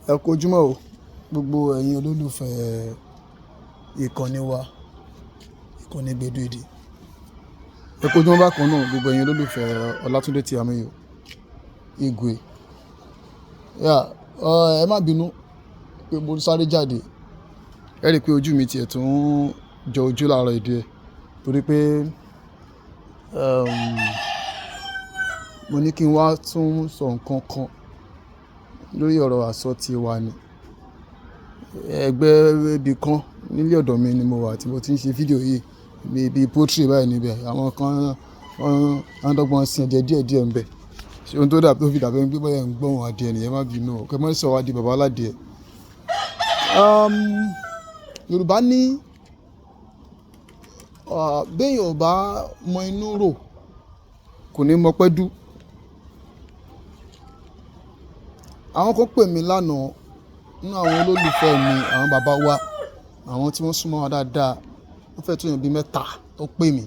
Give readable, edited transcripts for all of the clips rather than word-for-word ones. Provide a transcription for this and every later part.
Ẹ kú ojúmọ́ o, gbogbo ẹ̀yin olólùfẹ́ ìkànnì wa, ìkànnì Gbedu Èdè. Ẹ kú ojúmọ́ bákan náà, gbogbo ẹ̀yin olólùfẹ́ Ọlátúndé Tíàmíyọ̀, Igwe. Ẹ má bínú pé mo sáré jáde. Ẹ rí i pé ojú mi tiẹ̀ tún jọ ojú láàárọ̀ ìdí ẹ̀, torí pé mo ní kí n wá tún sọ nǹkan kan lórí ọ̀rọ̀ àsọtí wa ni. Ẹgbẹ́ ibì kan nílé ọ̀dọ̀ mi ni mo wà tí mo ti ń ṣe fídíò yìí, bí poultry báyìí níbẹ̀. Àwọn kan wọ́n dọ́gbọ́n sin ẹ̀jẹ̀ díẹ̀díẹ̀ ń bẹ̀. Ṣé ohun tó dàbí tó fi dàbí pé bóyá ń gbọ́ ohùn adìẹ nìyẹn, má bínú o, kẹ́ má sọ wá di bàbá aládìẹ. Yorùbá ní béèyàn ò bá mọ inú rò kò ní mọ pẹ́ dú. Àwọn kan pè mí lánàá nínú àwọn olólùfẹ́ mi, àwọn bàbá wa, àwọn tí wọ́n súnmọ́ wa dáadáa. Wọ́n fẹ́ tó èèyàn bí mẹ́ta tó pè mí.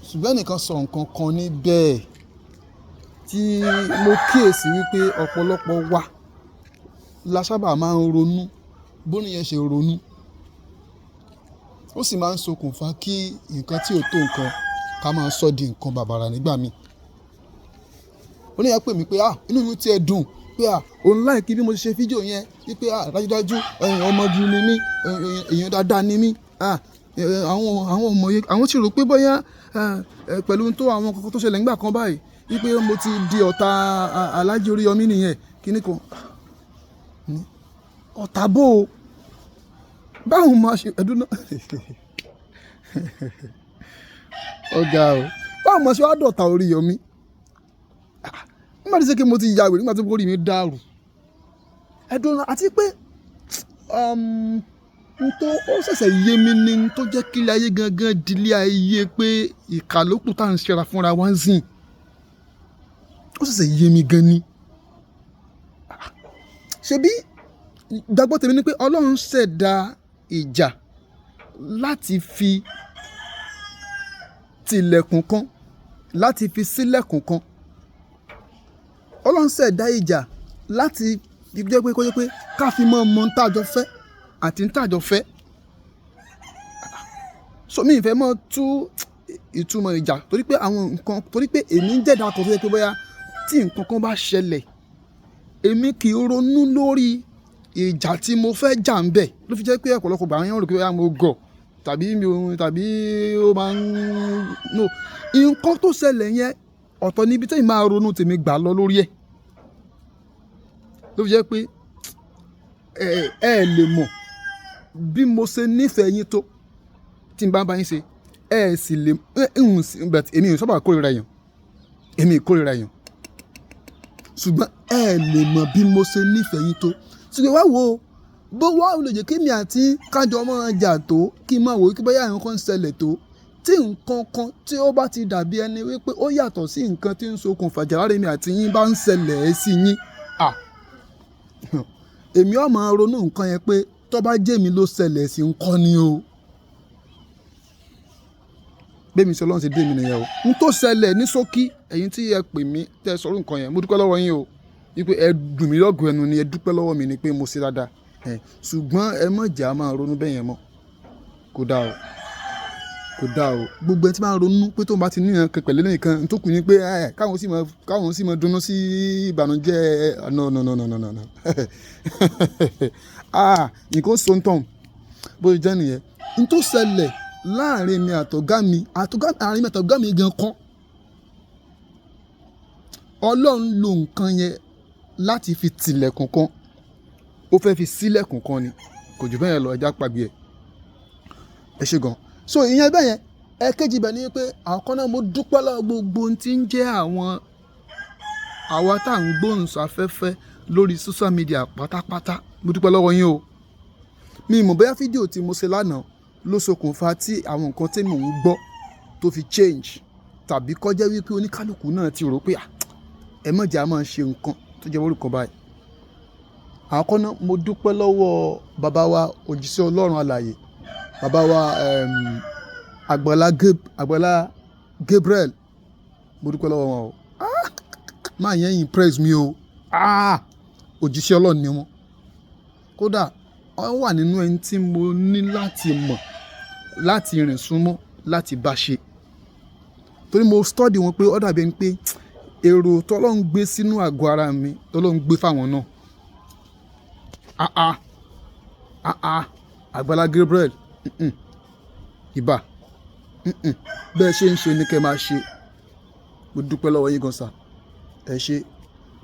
Ṣùgbọ́n ẹnìkan sọ nǹkan kan níbẹ̀ tí mo kíyèsí wípé ọ̀pọ̀lọpọ̀ wa la sábà máa ń ronú bóníyẹn ṣe ronú. Ó sì máa ń ṣokùnfà kí nǹkan tí ò tó nǹkan ká máa sọ di nǹkan bàbàrà nígbà míì. Oníyẹn pè mí pé inú mi ti ẹ̀ dùn pé òun láìkí bí mo ṣe ṣe fídíò yẹn, wípé dájúdájú ọmọ gidi ni mí, èèyàn dáadáa ni mí. Àwọn ọmọ yẹn àwọn sì rò pé bóyá pẹ̀lú àwọn kankan tó ṣẹlẹ̀ nígbà kan báyìí wípé mo ti di ọ̀tá Alhaji Oríyọmí nìyẹn, kíní kan. Ọ̀tá bó o? Báwo máa ṣe ẹ̀dùn náà? Ọ̀gá o, báwo máa ṣe wá dọ̀tá Oríyọmí? Nígbà tí ṣe kí mo ti ya wèrè, nígbà tí orí mi dàrú. Ẹ̀dùn náà àti pé ó ṣẹ̀ṣẹ̀ yé mi ní tó jẹ́ kí ilé ayé gangan di ilé ayé pé ìkà ló kù tá à ń ṣera fúnra wá ń sìn. Ó ṣẹ̀ṣẹ̀ yé mi gan ni. Ṣebí ìgbàgbọ́ tèmi ni pé Ọlọ́run ṣẹ̀dá ìjà láti fi tilẹ̀kùn kan, láti fi sílẹ̀kùn kan. Ọlọ́run ṣẹ̀dá ìjà láti jẹ́ pé kó jẹ́ pé ká fi mọ́ ń tàjọ fẹ́ àti ń tàjọ fẹ́. So mi ìfẹ́ mọ́ tú ìtumọ̀ ìjà torí pé àwọn nǹkan, torí pé èmi ń jẹ̀dá kan tó yẹ pé bóyá tí nǹkan kan bá ṣẹlẹ̀, èmi kì í ronú lórí ìjà tí mo fẹ́ jà ń bẹ̀. Ló fi jẹ́ pé ọ̀pọ̀lọpọ̀ gbà yẹn rò pé mo gọ̀ tàbí ó máa ń no. Nǹkan tó ṣẹlẹ̀ yẹn ọ̀tọ̀ níbi tí èmi máa ronú tèmi gbà lọ lórí ẹ̀. Ló fi jẹ́ pé ẹ lè mọ̀ bí mo ṣe nífẹ̀ẹ́ yín tó tí n bá bá yín ṣe. Ẹ sì lè but èmi ò sábà kórìíra èèyàn. Èmi ò kórìíra èèyàn. Ṣùgbọ́n ẹ lè mọ̀ bí mo ṣe nífẹ̀ẹ́ yín tó. Ṣùgbọ́n wá wo bó wá lè jẹ́ kí èmi àti kájọ máa jà tó, kí n máa wò wípé bóyá nǹkan ń ṣẹlẹ̀ tó, tí nǹkan kan tí ó bá ti dàbí ẹni wípé ó yàtọ̀ sí nǹkan tí ń ṣokùnfà ìjà láàrin mi àti yín bá ń ṣẹlẹ̀ sí yín. Èmi ó máa ronú nǹkan yẹn pé tó bá jẹ́ mi ló ṣẹlẹ̀ sí nǹkan ni o. Bẹ́ẹ̀mi sọ Ọlọ́run ṣe dé mi nìyẹn o. N tó ṣẹlẹ̀ ní ṣókí, ẹ̀yin tí ẹ pè mí tẹ́ sọ̀rọ̀ nǹkan yẹn, mo dúpẹ́ lọ́wọ́ yín o. Wípé ẹ dùn mí lọ́gọ̀ ẹnu ni, ẹ dúpẹ́ lọ́wọ́ mi ni pé mo ṣe dáadáa. Ṣùgbọ́n ẹ má jà máa ronú bẹ́ẹ̀ yẹn mọ́. Kò dáa o. Kò dáa o. Gbogbo ẹni tí máa ń ronú pé tó bá ti níyàn pẹ̀lú nìkan, n tó kù ni pé káwọn sì máa dunnú sí ìbànújẹ́ no. Nǹkan so ń tàn bó ṣe jẹ́ nìyẹn. N tó ṣẹlẹ̀ láàrin mi àtọ̀gá mi, àárín mi àtọ̀gá mi gan kan. Ọlọ́run lo nǹkan yẹn láti fi tilẹ̀kùn kan. Ó fẹ́ fi sílẹ̀kùn kan ni. Kò jù bẹ́ẹ̀ lọ, ẹja pàgbé ẹ̀. Ẹ ṣé gan. So ìyẹn bẹ́ẹ̀ yẹn, ẹ̀kejì bẹ̀ ni pé àkọ́kọ́ náà mo dúpẹ́ lọ́wọ́ gbogbo ohun tí ń jẹ́ àwa tá à ń gbóhùn sáfẹ́fẹ́ lórí social media pátápátá. Mo dúpẹ́ lọ́wọ́ yín o. Mi mọ̀ bóyá fídíò tí mo ṣe lánàá ló ṣokùnfà tí àwọn nǹkan tí mò ń gbọ́ tó fi change, tàbí kó jẹ́ wípé oníkálukú náà ti rò pé ẹ má jẹ́ a máa ṣe nǹkan tó jẹ́ orúkọ báyìí. Àkọ́kọ́ náà mo dúpẹ́ lọ́wọ́ bàbá wa òjíṣẹ́ Ọlọ́run alààyè, bàbá wa Àgbàlá Gabriel. Mo dúpẹ́ lọ́wọ́ wọn o. Máa yẹn impress mi o. òjíṣẹ́ Ọlọ́run ni wọ́n. Kódà wọ́n wà nínú ẹni tí mo ní láti mọ̀, láti rìn súnmọ́, láti bá ṣe. Torí mo study wọn pé ó dàbí ẹni pé èrò t'Ọlọ́run gbé sínú àgọ́ ara mi t'Ọlọ́run gbé fáwọn náà. Àgbàlá Gabriel, ìbà, bẹ́ẹ̀ ṣe ń ṣe ni kẹ́ máa ṣe. Mo dúpẹ́ lọ́wọ́ yín gan sà, ẹ ṣé.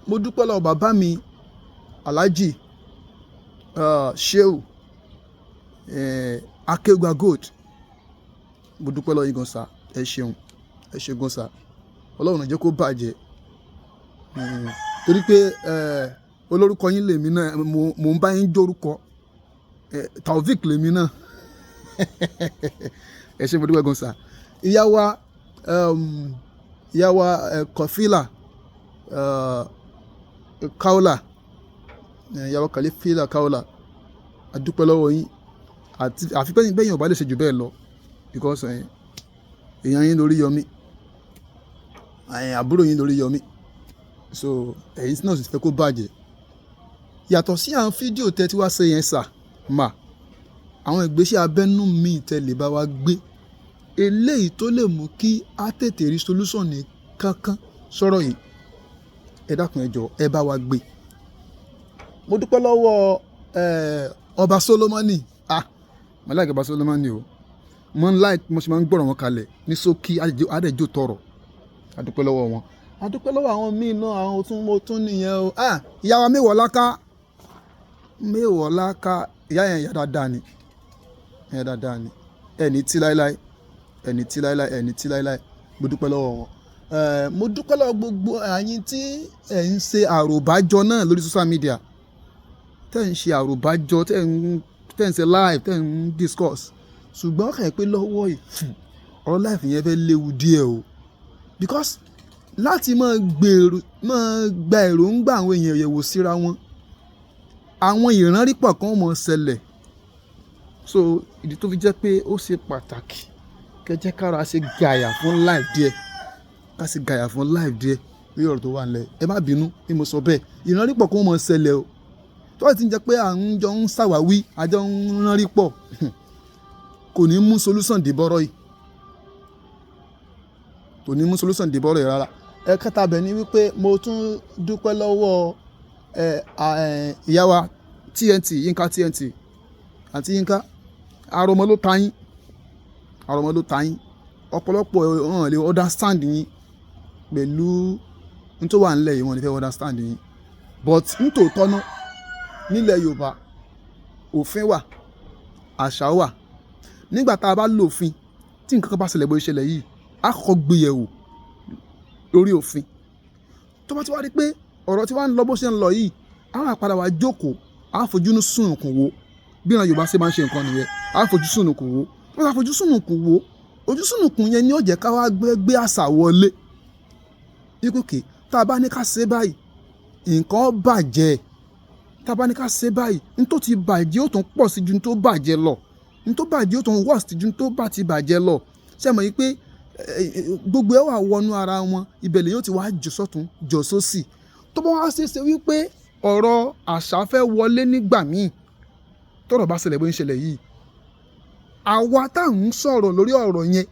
Mo dúpẹ́ lọ́wọ́ bàbá mi Alhaji Shehu Akeugba Gold. Mo dúpẹ́ lọ́wọ́ yín gan sà, ẹ ṣeun, ẹ ṣé gan sà. Ọlọ́run ò jẹ́ kó bàjẹ́. Torí pé olórúkọ yín lèmi náà, mo ń bá yín jórúkọ. Taofik lèmi náà. Ẹ ṣé mo dúpẹ́ gan sà. Ìyá wa Kọfílà Kaola, ìyá wa Kọfílà Kaola, a dúpẹ́ lọ́wọ́ yín. Àfi bẹ́yìn ò bá lè ṣe jù bẹ́ẹ̀ lọ, because èèyàn yín lórí yọmí, àbúrò yín lórí yọmí, so ẹ̀yin náà sì fẹ́ kó bàjẹ́. Yàtọ̀ sí àwọn fídíò tẹ́ tí wá ṣe yẹn sà mà, àwọn ìgbésẹ̀ abẹ́nú mi tẹ́ lè bá wa gbé, eléyìí tó lè mú kí á tètè rí solution ní kankan sọ̀rọ̀ yìí, ẹ dákun ẹ jọ̀ọ́ ẹ bá wa gbé. Mo dúpẹ́ lọ́wọ́ ọba Solomoni. Mo like ọba Solomoni o. Mo ṣe máa ń gbọ́rọ̀ wọn kalẹ̀ ní ṣókí àdẹ̀jọ́ tọrọ. A dúpẹ́ lọ́wọ́ wọn. A dúpẹ́ lọ́wọ́ àwọn míì náà, àwọn mo tún nìyẹn o. Ìyá wa Mewolaka, ìyá yẹn ìyá dáadáa ni. Ìyá dáadáa ni. Ẹni tí láíláí. Mo dúpẹ́ lọ́wọ́ wọn. Mo dúpẹ́ lọ́wọ́ gbogbo ẹ̀yin tí ẹ̀ ń ṣe àròbájọ náà lórí social media. Tẹ́ ń ṣe àròbájọ, tẹ́ ń ṣe live, tẹ́ ń discuss. Ṣùgbọ́n kàn pé lọ́wọ́ yìí, ọ̀rọ̀ life yẹn fẹ́ léwu díẹ̀ o. Because láti máa gba èròǹgbà àwọn èèyàn yẹ̀wò síra wọn, àwọn ìránrípọ̀ kan mọ̀ ṣẹlẹ̀. So ìdí tó fi jẹ́ pé ó ṣe pàtàkì kẹ́ jẹ́ kára ṣe gàyà fún live díẹ̀. Ká ṣe gàyà fún live díẹ̀ lórí ọ̀rọ̀ tó wà nílẹ̀. Ẹ má bínú bí mo sọ bẹ́ẹ̀. Ìránrípọ̀ kan mọ̀ ṣẹlẹ̀ o. Tó bá ti ń jẹ́ pé à ń jọ ń ṣàwáwí, a jọ ń ránrípọ̀, kò ní mú solution dé bọ́rọ̀ yìí. Kò ní mú solution dé bọ́rọ̀ yìí rárá. Ẹ̀kẹta bẹ̀ ni wípé mo tún dúpẹ́ lọ́wọ́ ìyá wa TNT, Yínká TNT, àti Yínká. Àrọ̀mọ ló ta yín. Ọ̀pọ̀lọpọ̀ wọn lè understand yín pẹ̀lú n tó wà nílẹ̀ yìí, wọn lè fẹ́ understand yín. But nítòótọ́ náà nílẹ̀ Yorùbá òfin wà, àṣà wà. Nígbà tá a bá lòfin, tí nǹkan kan bá ṣẹlẹ̀ bó ṣẹlẹ̀ yìí, a kọ́kọ́ gbé yẹ̀wò lórí òfin. Tó bá ti wá rí pé ọ̀rọ̀ tí wá ń lọ bó ṣe ń lọ yìí, a máa padà wá jókòó, a fojú sùnùkùn wò. Bí ìran Yorùbá ṣe máa ń ṣe nǹkan nìyẹn, a fojú sùnùkùn wò. Wọ́n máa fojú sùnùkùn wò. Ojú sùnùkùn yẹn ni ó jẹ́ ká wá gbé àṣà wọlé. Ikúkè tá a bá ní ká ṣe báyìí, nǹkan bàjẹ́. Tá a bá ní ká ṣe báyìí, n tó ti bàjẹ́ ó tún pọ̀ sí ju n tó bàjẹ́ lọ. N tó bàjẹ́ ó tún worst ju n tó bá ti bàjẹ́ lọ. Ṣé mọ̀ yìí pé gbogbo ẹ̀ wà wọnú ara wọn, ibẹ̀ lèyàn ti wá jọ sọ́tún jọ sósì. Tó bá wá ṣeéṣe wípé ọ̀rọ̀ àṣà fẹ́ wọlé nígbà míì, tọ́rọ̀ bá ṣẹlẹ̀ bó ń ṣẹlẹ̀ yìí, àwa tá à ń sọ̀rọ̀ lórí ọ̀rọ̀ yẹn,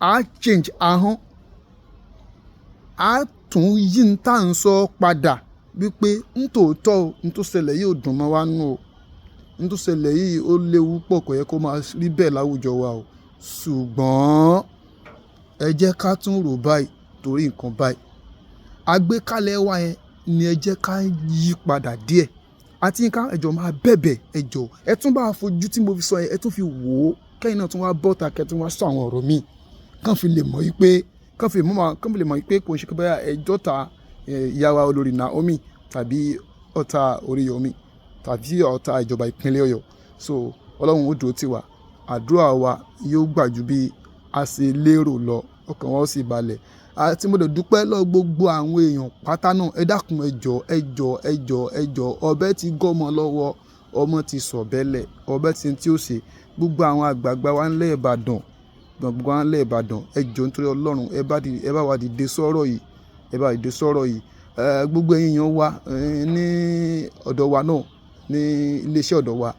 á change ahọ́n, á tún yí n tá à ń sọ padà wípé nítòótọ́ o, n tó ṣẹlẹ̀ yìí ò dùn mọ́ wa nù o, n tó ṣẹlẹ̀ yìí ó léwu pọ̀, kò yẹ kó máa rí bẹ́ẹ̀ láwùjọ wa o. Ṣùgbọ́n ẹ jẹ́ ká tún rò báyìí torí nǹkan báyìí. Àgbékalẹ̀ wa yẹn ni ẹ jẹ́ ká yí padà díẹ̀. Àti Yínká ẹjọ́ máa bẹ̀bẹ̀ ẹjọ́. Ẹ tún bá fojú tí mo fi sọ yẹn, ẹ tún fi wò ó. Kẹ́yìn náà tún wá bọ́ta, kẹ́ tún wá sọ àwọn ọ̀rọ̀ míì. Kán fi lè mọ̀ wípé kò ń ṣe pé báyà ẹjọ́ ta ìyá wa olórí Naomi tàbí ọ̀tá Oríyọ̀mí tàbí ọ̀tá ìjọba ìpínlẹ̀ Ọ̀yọ́. So Ọlọ́run ó dúró tì wá. Àdúrà wa yóò gbà ju bí a ṣe lérò lọ, ọkàn wa ó sì balẹ̀. Àti mo lè dúpẹ́ lọ gbogbo àwọn èèyàn pátá náà. Ẹ dákun ẹjọ́, ọbẹ̀ ti gọ́mọ lọ́wọ́, ọmọ ti sọ̀bẹ́lẹ̀, ọbẹ̀ ti tí ó ṣe. Gbogbo àwọn àgbààgbà wa ńlẹ̀ Ìbàdàn, ẹjọ́ nítorí Ọlọ́run ẹ bá wa dìde sọ̀rọ̀ yìí, gbogbo ẹ̀yin èèyàn wa ní ọ̀dọ̀ wa náà ní iléeṣẹ́ ọ̀dọ̀ wa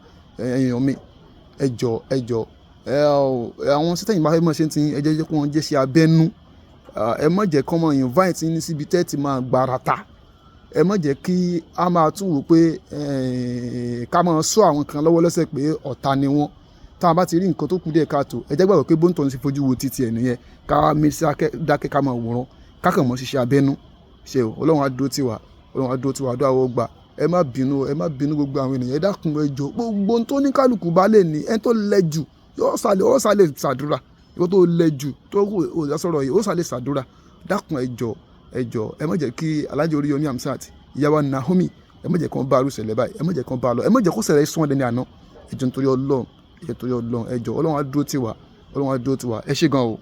èèyàn mi ẹ jọ̀ọ́ àwọn sítẹ̀yìn bá fẹ́ mọ̀ ṣe ti ẹ jẹ́ kó wọn jẹ́ ṣe abẹ́nú ẹ má jẹ́ kọ́ mọ invite ní síbi tẹ́ ti máa gbàràtà ẹ má jẹ́ kí a máa tún wò pé ká máa sọ àwọn kan lọ́wọ́ lẹ́sẹ̀ pé ọ̀tá ni wọ́n tá a bá ti rí nǹkan tó kù díẹ̀ káàtó ẹ jẹ́ gbàgbọ́ pé bóńtọ̀ ń sì fojú wo títí ẹ̀ nìyẹn ká mi sí dákẹ́ ká máa wòran ká kàn mọ́ ṣiṣẹ́ abẹ́nú ṣe o Ọlọ́run á dúró tì wá àdúrà wọ́n gbà ẹ má bínú gbogbo àwọn ènìyàn ẹ dákun ẹ jọ̀ọ́ gbogbo ohun tó ní kálukú bá lè ní ẹni tó lẹ jù yóò sálẹ̀ ṣàdúrà ìwọ́n tó lẹ jù tó kù sọ̀rọ̀ yìí ó sálẹ̀ ṣàdúrà dákun ẹ jọ̀ọ́ ẹ má jẹ́ kí Alhaji Oríyọmí Hamzat ìyàwó Naomi ẹ má jẹ́ kán bá arúsẹ̀lẹ̀ báyìí ẹ má jẹ́ kán bá lọ ẹ má jẹ́ kó ṣẹlẹ̀ sún ọdẹ ní àná ẹ jọ̀ọ́ nítorí Ọlọ́run ẹ jọ̀ọ́ Ọlọ́run á dúró tì wá ẹ ṣé gan o.